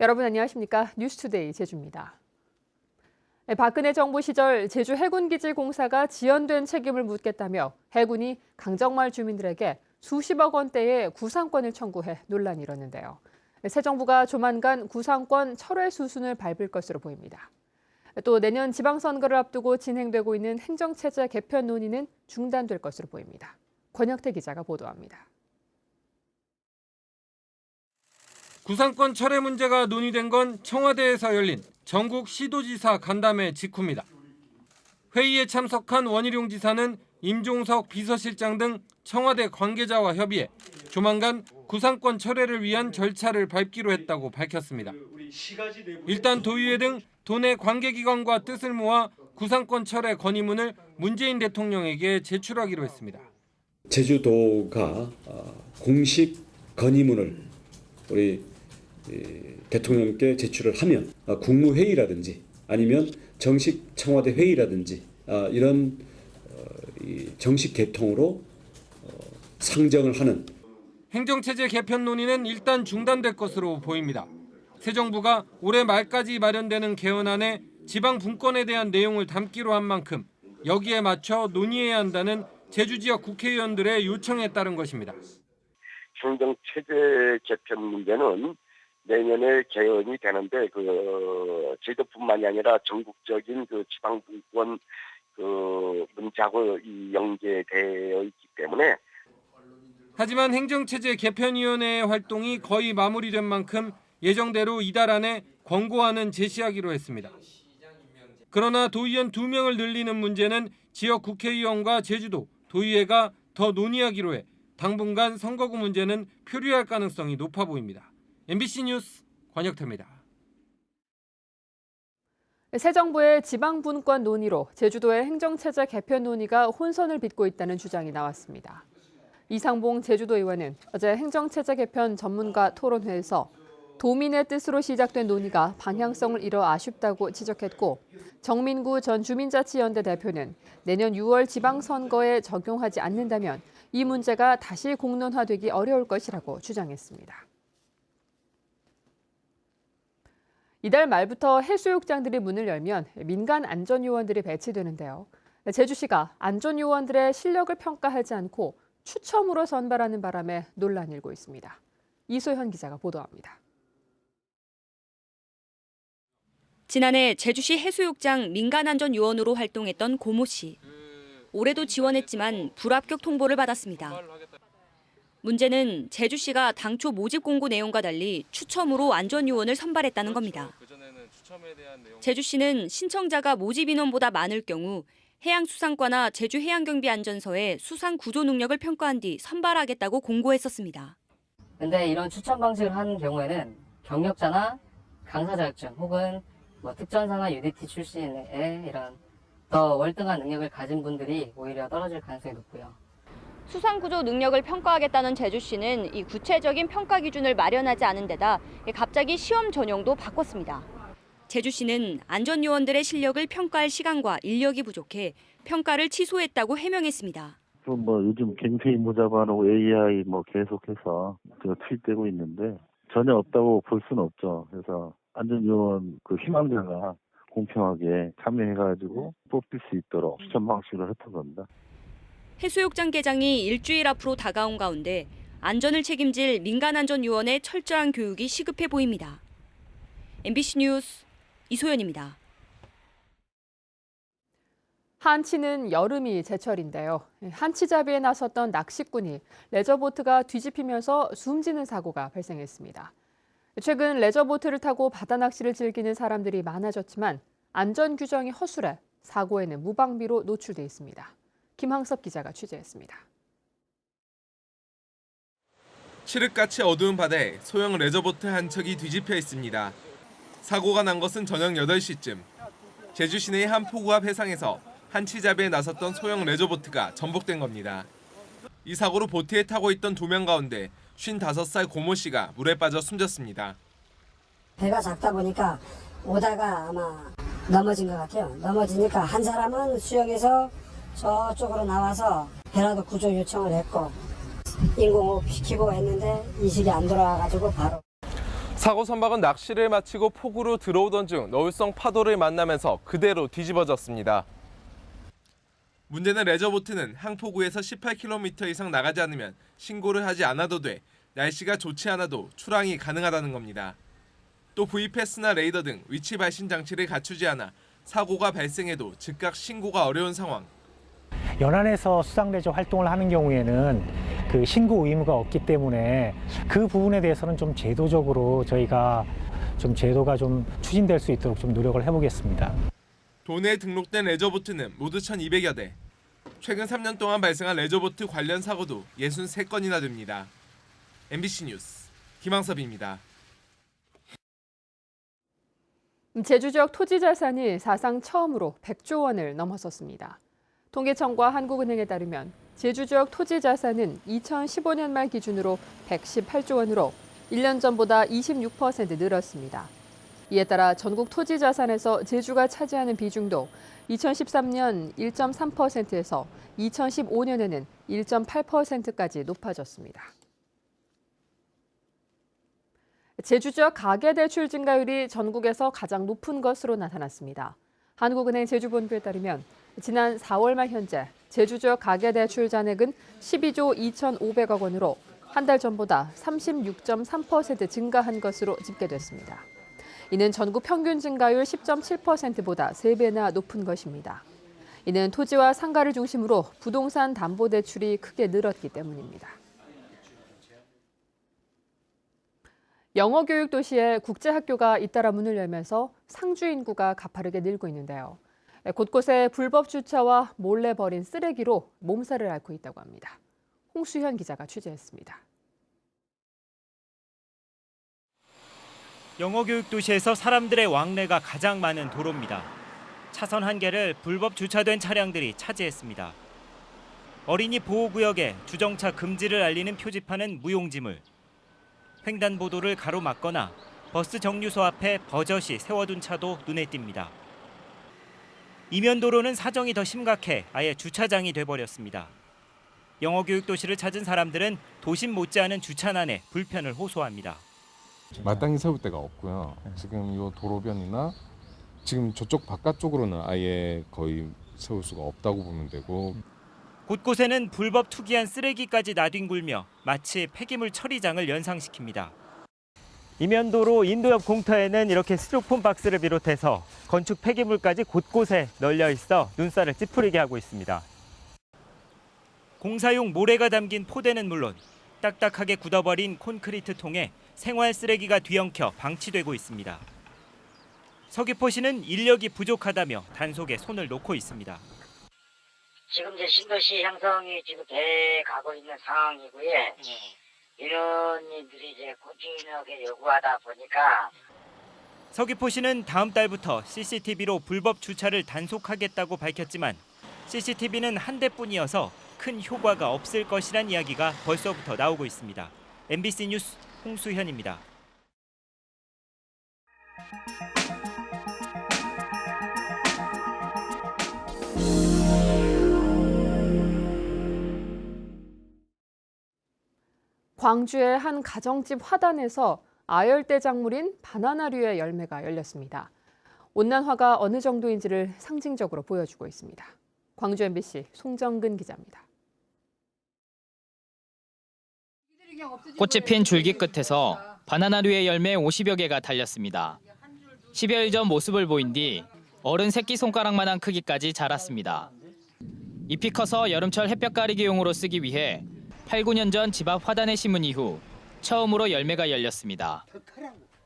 여러분 안녕하십니까? 뉴스투데이 제주입니다. 박근혜 정부 시절 제주 해군기지 공사가 지연된 책임을 묻겠다며 해군이 강정마을 주민들에게 수십억 원대의 구상권을 청구해 논란이 일었는데요. 새 정부가 조만간 구상권 철회 수순을 밟을 것으로 보입니다. 또 내년 지방선거를 앞두고 진행되고 있는 행정체제 개편 논의는 중단될 것으로 보입니다. 권혁태 기자가 보도합니다. 구상권 철회 문제가 논의된 건 청와대에서 열린 전국 시도지사 간담회 직후입니다. 회의에 참석한 원희룡 지사는 임종석 비서실장 등 청와대 관계자와 협의해 조만간 구상권 철회를 위한 절차를 밟기로 했다고 밝혔습니다. 일단 도의회 등 도내 관계기관과 뜻을 모아 구상권 철회 건의문을 문재인 대통령에게 제출하기로 했습니다. 제주도가 공식 건의문을 우리 대통령께 제출을 하면 국무회의라든지 아니면 정식 청와대 회의라든지 이런 정식 개통으로 상정을 하는 행정체제 개편 논의는 일단 중단될 것으로 보입니다. 새 정부가 올해 말까지 마련되는 개헌안에 지방 분권에 대한 내용을 담기로 한 만큼 여기에 맞춰 논의해야 한다는 제주 지역 국회의원들의 요청에 따른 것입니다. 행정체제 개편 문제는 내년에 개헌이 되는데 제주뿐만이 아니라 전국적인 지방 분권 문제하고 연계되어 있기 때문에. 하지만 행정체제 개편위원회의 활동이 거의 마무리된 만큼 예정대로 이달 안에 권고안은 제시하기로 했습니다. 그러나 도의원 2명을 늘리는 문제는 지역 국회의원과 제주도, 도의회가 더 논의하기로 해 당분간 선거구 문제는 표류할 가능성이 높아 보입니다. MBC 뉴스 권혁태입니다. 새 정부의 지방 분권 논의로 제주도의 행정체제 개편 논의가 혼선을 빚고 있다는 주장이 나왔습니다. 이상봉 제주도 의원은 어제 행정체제 개편 전문가 토론회에서 도민의 뜻으로 시작된 논의가 방향성을 잃어 아쉽다고 지적했고, 정민구 전 주민자치연대 대표는 내년 6월 지방선거에 적용하지 않는다면 이 문제가 다시 공론화되기 어려울 것이라고 주장했습니다. 이달 말부터 해수욕장들이 문을 열면 민간 안전요원들이 배치되는데요. 제주시가 안전요원들의 실력을 평가하지 않고 추첨으로 선발하는 바람에 논란이 일고 있습니다. 이소현 기자가 보도합니다. 지난해 제주시 해수욕장 민간안전요원으로 활동했던 고모 씨. 올해도 지원했지만 불합격 통보를 받았습니다. 문제는 제주시가 당초 모집 공고 내용과 달리 추첨으로 안전요원을 선발했다는 겁니다. 제주시는 신청자가 모집 인원보다 많을 경우 해양수산과나 제주해양경비안전서에 수산 구조 능력을 평가한 뒤 선발하겠다고 공고했었습니다. 근데 이런 추천 방식을 하는 경우에는 경력자나 강사 자격증 혹은 특전사나 UDT 출신의 이런 더 월등한 능력을 가진 분들이 오히려 떨어질 가능성이 높고요. 수산구조 능력을 평가하겠다는 제주시는 이 구체적인 평가 기준을 마련하지 않은 데다 갑자기 시험 전형도 바꿨습니다. 제주시는 안전요원들의 실력을 평가할 시간과 인력이 부족해 평가를 취소했다고 해명했습니다. 요즘 갱생이 모자반하고 AI 계속해서 투입되고 있는데 전혀 없다고 볼 수는 없죠. 그래서 안전요원 희망자가 공평하게 참여해가지고 뽑힐 수 있도록 추천 방식으로 했던 겁니다. 해수욕장 개장이 일주일 앞으로 다가온 가운데 안전을 책임질 민간안전요원의 철저한 교육이 시급해 보입니다. MBC 뉴스 이소연입니다. 한치는 여름이 제철인데요. 한치잡이에 나섰던 낚시꾼이 레저보트가 뒤집히면서 숨지는 사고가 발생했습니다. 최근 레저보트를 타고 바다 낚시를 즐기는 사람들이 많아졌지만 안전 규정이 허술해 사고에는 무방비로 노출돼 있습니다. 김항섭 기자가 취재했습니다. 칠흑같이 어두운 바다에 소형 레저보트 한 척이 뒤집혀 있습니다. 사고가 난 것은 저녁 8시쯤. 제주 시내의 한 포구 앞 해상에서 한치잡이에 나섰던 소형 레저보트가 전복된 겁니다. 이 사고로 보트에 타고 있던 2명 가운데 55살 고모 씨가 물에 빠져 숨졌습니다. 배가 작다 보니까 오다가 아마 넘어진 것 같아요. 넘어지니까 한 사람은 수영해서 저쪽으로 나와서 배라도 구조 요청을 했고 인공호흡 시키고 했는데 인식이 안 돌아와가지고 바로. 사고 선박은 낚시를 마치고 포구로 들어오던 중 너울성 파도를 만나면서 그대로 뒤집어졌습니다. 문제는 레저보트는 항포구에서 18km 이상 나가지 않으면 신고를 하지 않아도 돼 날씨가 좋지 않아도 출항이 가능하다는 겁니다. 또 VPS나 레이더 등 위치 발신 장치를 갖추지 않아 사고가 발생해도 즉각 신고가 어려운 상황. 연안에서 수상레저 활동을 하는 경우에는 그 신고 의무가 없기 때문에 그 부분에 대해서는 좀 제도적으로 저희가 좀 제도가 좀 추진될 수 있도록 좀 노력을 해보겠습니다. 도내에 등록된 레저보트는 모두 1,200여 대. 최근 3년 동안 발생한 레저보트 관련 사고도 63건이나 됩니다. MBC 뉴스 김항섭입니다. 제주 지역 토지 자산이 사상 처음으로 100조 원을 넘어섰습니다. 통계청과 한국은행에 따르면 제주 지역 토지 자산은 2015년 말 기준으로 118조 원으로 1년 전보다 26% 늘었습니다. 이에 따라 전국 토지 자산에서 제주가 차지하는 비중도 2013년 1.3%에서 2015년에는 1.8%까지 높아졌습니다. 제주 지역 가계대출 증가율이 전국에서 가장 높은 것으로 나타났습니다. 한국은행 제주본부에 따르면 지난 4월 말 현재 제주 지역 가계대출 잔액은 12조 2,500억 원으로 한 달 전보다 36.3% 증가한 것으로 집계됐습니다. 이는 전국 평균 증가율 10.7%보다 3배나 높은 것입니다. 이는 토지와 상가를 중심으로 부동산 담보대출이 크게 늘었기 때문입니다. 영어 교육 도시에 국제학교가 잇따라 문을 열면서 상주 인구가 가파르게 늘고 있는데요. 곳곳에 불법 주차와 몰래 버린 쓰레기로 몸살을 앓고 있다고 합니다. 홍수현 기자가 취재했습니다. 영어 교육 도시에서 사람들의 왕래가 가장 많은 도로입니다. 차선 한 개를 불법 주차된 차량들이 차지했습니다. 어린이 보호구역에 주정차 금지를 알리는 표지판은 무용지물. 횡단보도를 가로막거나 버스 정류소 앞에 버젓이 세워둔 차도 눈에 띕니다. 이면도로는 사정이 더 심각해 아예 주차장이 돼버렸습니다. 영어 교육 도시를 찾은 사람들은 도심 못지않은 주차난에 불편을 호소합니다. 마땅히 세울 데가 없고요. 지금 이 도로변이나 지금 저쪽 바깥쪽으로는 아예 거의 세울 수가 없다고 보면 되고. 곳곳에는 불법 투기한 쓰레기까지 나뒹굴며 마치 폐기물 처리장을 연상시킵니다. 이면도로 인도역 공터에는 이렇게 스티로폼 박스를 비롯해서 건축 폐기물까지 곳곳에 널려 있어 눈살을 찌푸리게 하고 있습니다. 공사용 모래가 담긴 포대는 물론 딱딱하게 굳어버린 콘크리트 통에 생활 쓰레기가 뒤엉켜 방치되고 있습니다. 서귀포시는 인력이 부족하다며 단속에 손을 놓고 있습니다. 지금 이제 신도시 형성이 지금 돼 가고 있는 상황이고요. 이런 일들이 이제 꾸준하게 요구하다 보니까 서귀포시는 다음 달부터 CCTV로 불법 주차를 단속하겠다고 밝혔지만 CCTV는 한 대뿐이어서 큰 효과가 없을 것이란 이야기가 벌써부터 나오고 있습니다. MBC 뉴스 홍수현입니다. 광주의 한 가정집 화단에서 아열대 작물인 바나나류의 열매가 열렸습니다. 온난화가 어느 정도인지를 상징적으로 보여주고 있습니다. 광주 MBC 송정근 기자입니다. 꽃이 핀 줄기 끝에서 바나나류의 열매 50여 개가 달렸습니다. 10여일 전 모습을 보인 뒤 어른 새끼손가락만한 크기까지 자랐습니다. 잎이 커서 여름철 햇볕 가리기용으로 쓰기 위해 8, 9년 전 집 앞 화단에 심은 이후 처음으로 열매가 열렸습니다.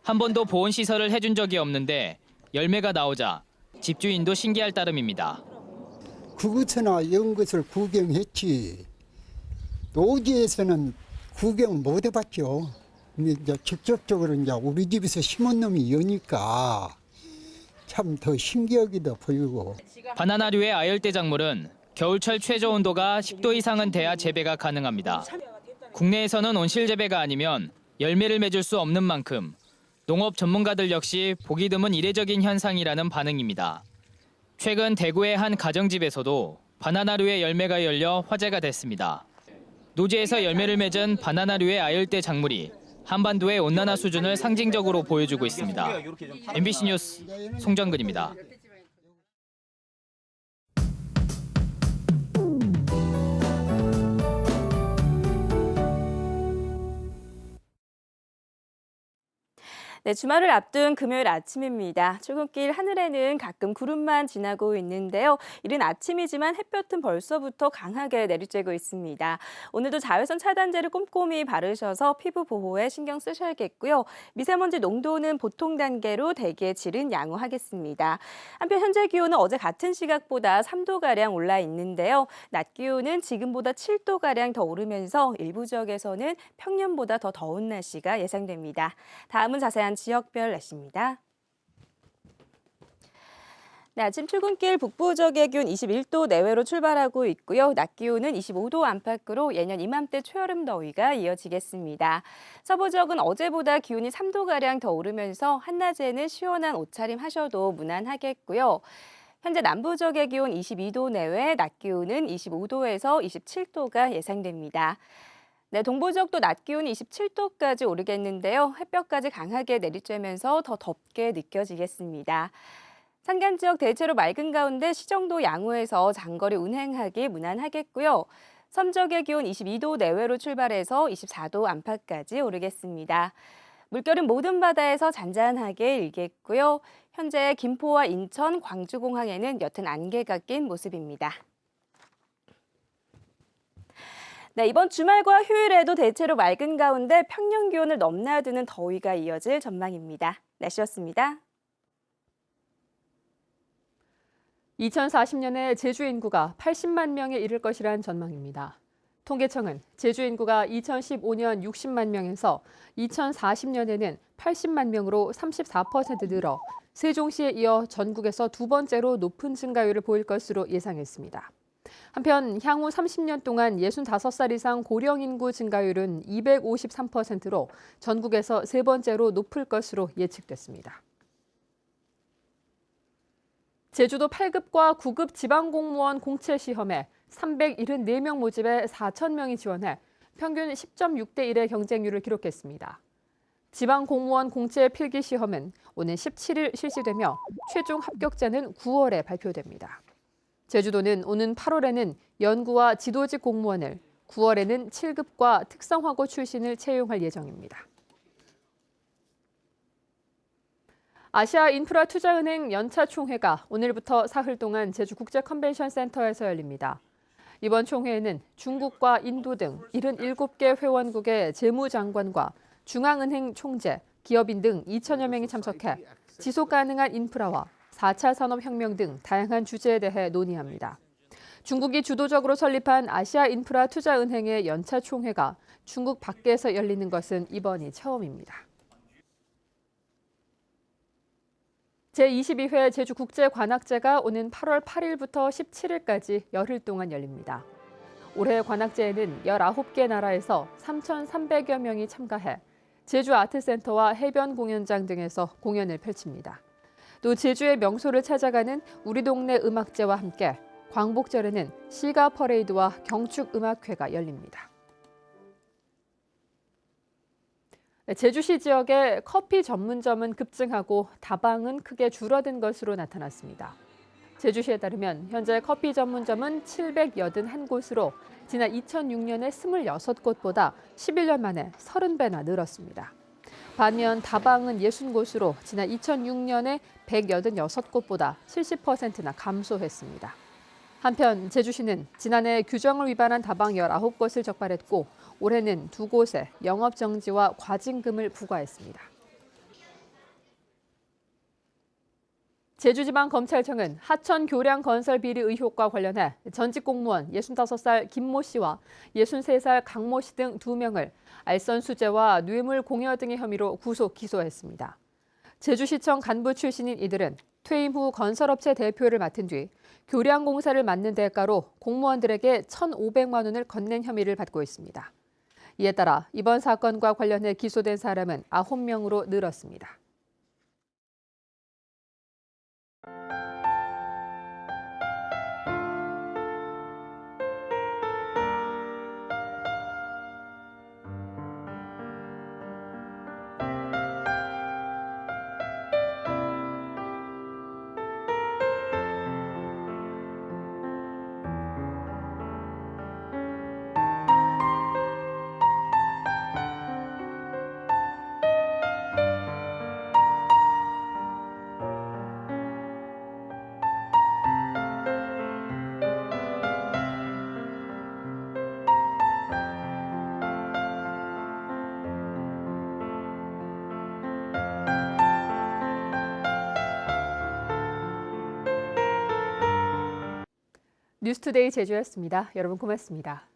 한 번도 보온 시설을 해준 적이 없는데 열매가 나오자 집주인도 신기할 따름입니다. 그것이나 이런 것을 구경했지. 노지에서는 구경 못 해봤죠. 이제 직접적으로 이제 우리 집에서 심은 놈이 여니까 참 더 신기하기도 보이고. 바나나류의 아열대 작물은 겨울철 최저 온도가 10도 이상은 돼야 재배가 가능합니다. 국내에서는 온실 재배가 아니면 열매를 맺을 수 없는 만큼 농업 전문가들 역시 보기 드문 이례적인 현상이라는 반응입니다. 최근 대구의 한 가정집에서도 바나나류의 열매가 열려 화제가 됐습니다. 노지에서 열매를 맺은 바나나류의 아열대 작물이 한반도의 온난화 수준을 상징적으로 보여주고 있습니다. MBC 뉴스 송정근입니다. 네, 주말을 앞둔 금요일 아침입니다. 출근길 하늘에는 가끔 구름만 지나고 있는데요. 이른 아침이지만 햇볕은 벌써부터 강하게 내리쬐고 있습니다. 오늘도 자외선 차단제를 꼼꼼히 바르셔서 피부 보호에 신경 쓰셔야겠고요. 미세먼지 농도는 보통 단계로 대기의 질은 양호하겠습니다. 한편 현재 기온은 어제 같은 시각보다 3도가량 올라 있는데요. 낮 기온은 지금보다 7도가량 더 오르면서 일부 지역에서는 평년보다 더 더운 날씨가 예상됩니다. 다음은 자세한 지역별 날씨입니다. 네, 아침 출근길 북부 지역의 기온 21도 내외로 출발하고 있고요. 낮 기온은 25도 안팎으로 예년 이맘때 초여름 더위가 이어지겠습니다. 서부 지역은 어제보다 기온이 3도가량 더 오르면서 한낮에는 시원한 옷차림 하셔도 무난하겠고요. 현재 남부 지역의 기온 22도 내외, 낮 기온은 25도에서 27도가 예상됩니다. 네, 동부 지역도 낮 기온이 27도까지 오르겠는데요. 햇볕까지 강하게 내리쬐면서 더 덥게 느껴지겠습니다. 산간 지역 대체로 맑은 가운데 시정도 양호해서 장거리 운행하기 무난하겠고요. 섬 지역의 기온 22도 내외로 출발해서 24도 안팎까지 오르겠습니다. 물결은 모든 바다에서 잔잔하게 일겠고요. 현재 김포와 인천, 광주공항에는 옅은 안개가 낀 모습입니다. 네, 이번 주말과 휴일에도 대체로 맑은 가운데 평년 기온을 넘나드는 더위가 이어질 전망입니다. 날씨였습니다. 2040년에 제주 인구가 80만 명에 이를 것이란 전망입니다. 통계청은 제주 인구가 2015년 60만 명에서 2040년에는 80만 명으로 34% 늘어 세종시에 이어 전국에서 두 번째로 높은 증가율을 보일 것으로 예상했습니다. 한편 향후 30년 동안 65살 이상 고령 인구 증가율은 253%로 전국에서 세 번째로 높을 것으로 예측됐습니다. 제주도 8급과 9급 지방공무원 공채 시험에 374명 모집에 4,000명이 지원해 평균 10.6대 1의 경쟁률을 기록했습니다. 지방공무원 공채 필기 시험은 오는 17일 실시되며 최종 합격자는 9월에 발표됩니다. 제주도는 오는 8월에는 연구와 지도직 공무원을, 9월에는 7급과 특성화고 출신을 채용할 예정입니다. 아시아인프라투자은행 연차 총회가 오늘부터 사흘 동안 제주국제컨벤션센터에서 열립니다. 이번 총회에는 중국과 인도 등 77개 회원국의 재무장관과 중앙은행 총재, 기업인 등 2천여 명이 참석해 지속가능한 인프라와 4차 산업혁명 등 다양한 주제에 대해 논의합니다. 중국이 주도적으로 설립한 아시아인프라투자은행의 연차 총회가 중국 밖에서 열리는 것은 이번이 처음입니다. 제22회 제주국제관악제가 오는 8월 8일부터 17일까지 열흘 동안 열립니다. 올해 관악제에는 19개 나라에서 3,300여 명이 참가해 제주아트센터와 해변 공연장 등에서 공연을 펼칩니다. 또 제주의 명소를 찾아가는 우리 동네 음악제와 함께 광복절에는 시가 퍼레이드와 경축 음악회가 열립니다. 제주시 지역의 커피 전문점은 급증하고 다방은 크게 줄어든 것으로 나타났습니다. 제주시에 따르면 현재 커피 전문점은 781곳으로 지난 2006년의 26곳보다 11년 만에 30배나 늘었습니다. 반면 다방은 60곳으로 지난 2006년에 186곳보다 70%나 감소했습니다. 한편 제주시는 지난해 규정을 위반한 다방 19곳을 적발했고 올해는 2곳에 영업정지와 과징금을 부과했습니다. 제주지방검찰청은 하천 교량 건설 비리 의혹과 관련해 전직 공무원 65살 김모 씨와 63살 강모 씨 등 2명을 알선수재와 뇌물 공여 등의 혐의로 구속 기소했습니다. 제주시청 간부 출신인 이들은 퇴임 후 건설업체 대표를 맡은 뒤 교량 공사를 맡는 대가로 공무원들에게 1,500만 원을 건넨 혐의를 받고 있습니다. 이에 따라 이번 사건과 관련해 기소된 사람은 9명으로 늘었습니다. 뉴스투데이 제주였습니다. 여러분 고맙습니다.